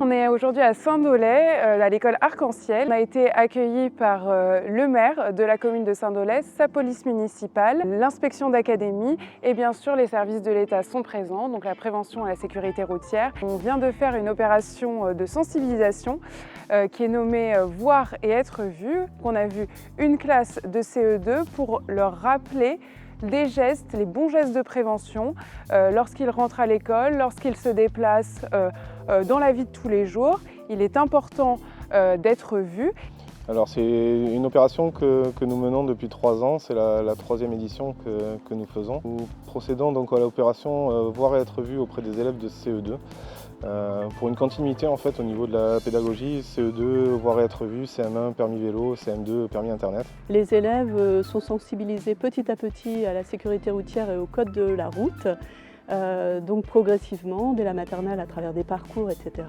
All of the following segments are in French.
On est aujourd'hui à Saint-Dolay, à l'école Arc-en-Ciel. On a été accueillis par le maire de la commune de Saint-Dolay, sa police municipale, l'inspection d'académie et bien sûr les services de l'État sont présents, donc la prévention et la sécurité routière. On vient de faire une opération de sensibilisation qui est nommée Voir et être vu. On a vu une classe de CE2 pour leur rappeler des gestes, les bons gestes de prévention lorsqu'ils rentrent à l'école, lorsqu'ils se déplacent dans la vie de tous les jours. Il est important d'être vu. Alors c'est une opération que nous menons depuis 3 ans, c'est la 3e édition que nous faisons. Nous procédons donc à l'opération Voir et être vu auprès des élèves de CE2. Pour une continuité en fait au niveau de la pédagogie, CE2, Voir et être vu, CM1, permis vélo, CM2, permis internet. Les élèves sont sensibilisés petit à petit à la sécurité routière et au code de la route. Donc progressivement, dès la maternelle à travers des parcours, etc.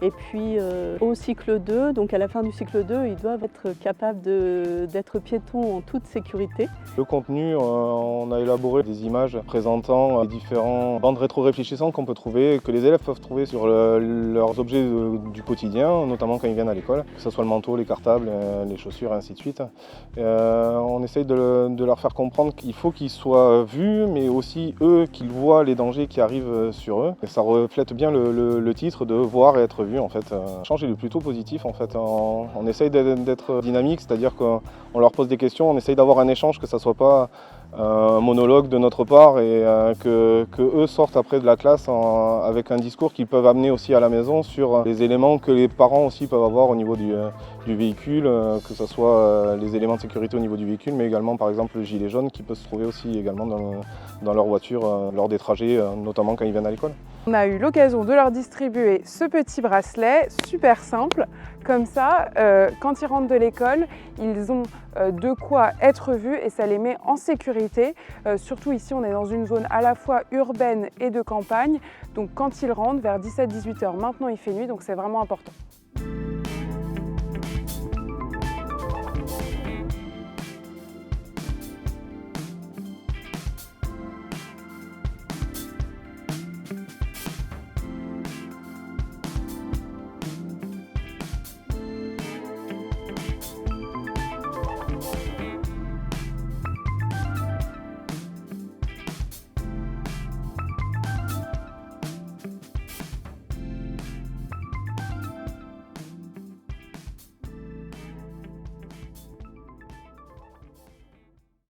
Et puis au cycle 2, donc à la fin du cycle 2, ils doivent être capables d'être piétons en toute sécurité. Le contenu, on a élaboré des images présentant les différents bandes rétro-réfléchissantes qu'on peut trouver, que les élèves peuvent trouver sur leurs objets du quotidien, notamment quand ils viennent à l'école, que ce soit le manteau, les cartables, les chaussures, et ainsi de suite. On essaye de leur faire comprendre qu'il faut qu'ils soient vus, mais aussi eux qu'ils voient les dangers qui arrivent sur eux. Et ça reflète bien le titre de Voir et être vu en fait. L'échange est plutôt positif en fait. On essaye d'être dynamique, c'est-à-dire qu'on leur pose des questions, on essaye d'avoir un échange, que ça soit pas un monologue de notre part et que eux sortent après de la classe avec un discours qu'ils peuvent amener aussi à la maison sur les éléments que les parents aussi peuvent avoir au niveau du véhicule, que ce soit les éléments de sécurité au niveau du véhicule, mais également par exemple le gilet jaune qui peut se trouver aussi également dans leur voiture lors des trajets, notamment quand ils viennent à l'école. On a eu l'occasion de leur distribuer ce petit bracelet super simple. Comme ça, quand ils rentrent de l'école, ils ont de quoi être vus et ça les met en sécurité. Surtout ici, on est dans une zone à la fois urbaine et de campagne. Donc quand ils rentrent vers 17-18 h, maintenant il fait nuit, donc c'est vraiment important.